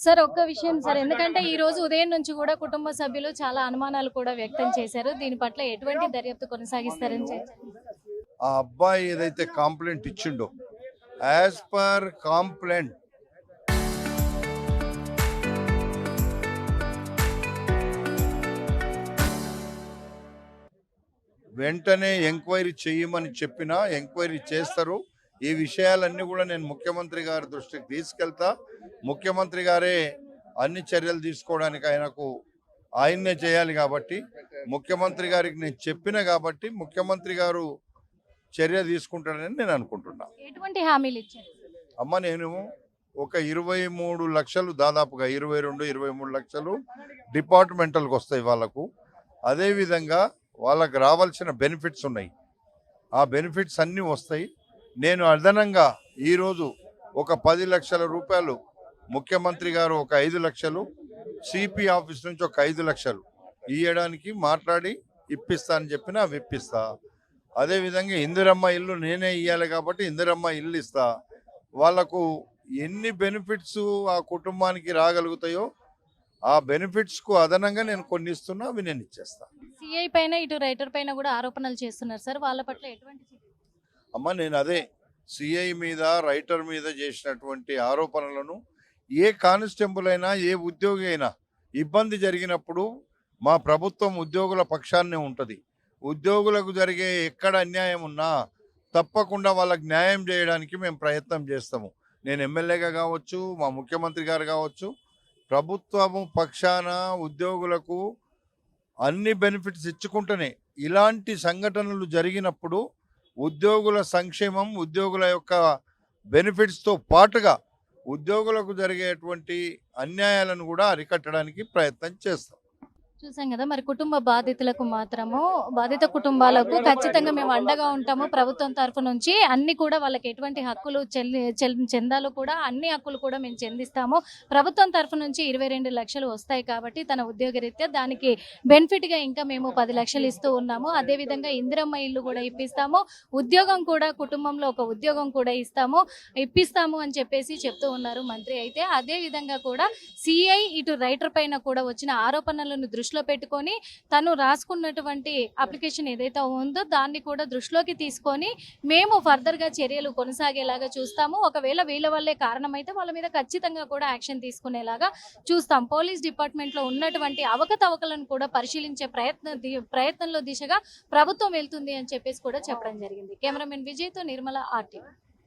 Sir ఒక్క విషయం sir, ఎందుకంటే ఈ రోజు ఉదయం నుంచి కూడా కుటుంబ సభ్యులు చాలా అనుమానాలు కూడా వ్యక్తం చేశారు. దీని పట్ల ఎటువంటి దర్యాప్తు కొనసాగిస్తారని ఆ అబ్బాయి ఏదైతే కాంప్లైంట్ ఇచ్చిండో యాజ్ పర్ కాంప్లైంట్ వెంటనే ఎంక్వైరీ చేయమని చెప్పినా ఎంక్వైరీ చేస్తారు. ఈ విషయాలన్నీ కూడా నేను ముఖ్యమంత్రి గారి దృష్టికి తీసుకెళ్తా. ముఖ్యమంత్రి గారే అన్ని చర్యలు తీసుకోవడానికి ఆయన్నే చేయాలి కాబట్టి ముఖ్యమంత్రి గారికి నేను చెప్పిన కాబట్టి ముఖ్యమంత్రి గారు చర్య తీసుకుంటాడని నేను అనుకుంటున్నా. ఎటువంటి హామీలు ఇచ్చారు? అమ్మ, నేను ఒక 23 లక్షలు, దాదాపుగా 22-23 లక్షలు డిపార్ట్మెంటల్కి వస్తాయి వాళ్ళకు. అదేవిధంగా వాళ్ళకు రావాల్సిన బెనిఫిట్స్ ఉన్నాయి, ఆ బెనిఫిట్స్ అన్నీ వస్తాయి. నేను అదనంగా ఈరోజు ఒక 10 లక్షల రూపాయలు ముఖ్యమంత్రి గారు ఒక 5 లక్షలు, సిపి ఆఫీస్ నుంచి ఒక 5 లక్షలు ఇవ్వడానికి మాట్లాడి ఇప్పిస్తా అని చెప్పిన అవి ఇప్పిస్తా. అదేవిధంగా ఇందిరమ్మ ఇల్లు నేనే ఇవ్వాలి కాబట్టి ఇందిరమ్మ ఇల్లు ఇస్తా. వాళ్ళకు ఎన్ని బెనిఫిట్స్ ఆ కుటుంబానికి రాగలుగుతాయో ఆ బెనిఫిట్స్కు అదనంగా నేను కొన్ని ఇస్తున్నా, అవి నేను ఇచ్చేస్తా. సిఐ పైన ఇటు రైటర్ పైన కూడా ఆరోపణలు చేస్తున్నారు సార్, వాళ్ళ పట్ల ఎటువంటి అమ్మ, నేను అదే సిఐ మీద రైటర్ మీద చేసినటువంటి ఆరోపణలను ఏ కానిస్టేబుల్ అయినా ఏ ఉద్యోగి అయినా ఇబ్బంది జరిగినప్పుడు మా ప్రభుత్వం ఉద్యోగుల పక్షాన్నే ఉంటుంది. ఉద్యోగులకు జరిగే ఎక్కడ అన్యాయం ఉన్నా తప్పకుండా వాళ్ళకి న్యాయం చేయడానికి మేము ప్రయత్నం చేస్తాము. నేను ఎమ్మెల్యేగా కావచ్చు, మా ముఖ్యమంత్రి గారు కావచ్చు, ప్రభుత్వము పక్షాన ఉద్యోగులకు అన్ని బెనిఫిట్స్ ఇచ్చుకుంటూనే ఇలాంటి సంఘటనలు జరిగినప్పుడు ఉద్యోగుల సంక్షేమం, ఉద్యోగుల యొక్క బెనిఫిట్స్తో పాటుగా ఉద్యోగులకు జరిగేటువంటి అన్యాయాలను కూడా అరికట్టడానికి ప్రయత్నం చేస్తాం. చూసాం కదా, మరి కుటుంబ బాధితులకు మాత్రము, బాధిత కుటుంబాలకు ఖచ్చితంగా మేము అండగా ఉంటాము. ప్రభుత్వం తరఫు నుంచి అన్ని కూడా వాళ్ళకి ఎటువంటి హక్కులు చెందాలో కూడా అన్ని హక్కులు కూడా మేము చెందిస్తాము. ప్రభుత్వం తరఫు నుంచి 22 లక్షలు వస్తాయి కాబట్టి తన ఉద్యోగరీత్యా దానికి బెనిఫిట్గా ఇంకా మేము 10 లక్షలు ఇస్తూ ఉన్నాము. అదేవిధంగా ఇందిరమ్మ ఇల్లు కూడా ఇప్పిస్తాము, ఉద్యోగం కూడా కుటుంబంలో ఒక ఉద్యోగం కూడా ఇప్పిస్తాము అని చెప్పేసి చెప్తూ ఉన్నారు మంత్రి. అయితే అదేవిధంగా కూడా సిఐ ఇటు రైటర్ పైన కూడా వచ్చిన ఆరోపణలను దృష్టిలో పెట్టుకొని తను రాసుకున్నటువంటి అప్లికేషన్ ఏదైతే ఉందో దాన్ని కూడా దృష్టిలోకి తీసుకొని మేము ఫర్దర్గా చర్యలు కొనసాగేలాగా చూస్తాము. ఒకవేళ వీళ్ళ వల్లే కారణమైతే వాళ్ళ మీద ఖచ్చితంగా కూడా యాక్షన్ తీసుకునేలాగా చూస్తాం. పోలీస్ డిపార్ట్మెంట్లో ఉన్నటువంటి అవకతవకలను కూడా పరిశీలించే ప్రయత్నంలో దిశగా ప్రభుత్వం వెళ్తుంది అని చెప్పేసి కూడా చెప్పడం జరిగింది. కెమెరామెన్ విజయ్తో నిర్మల, RTV.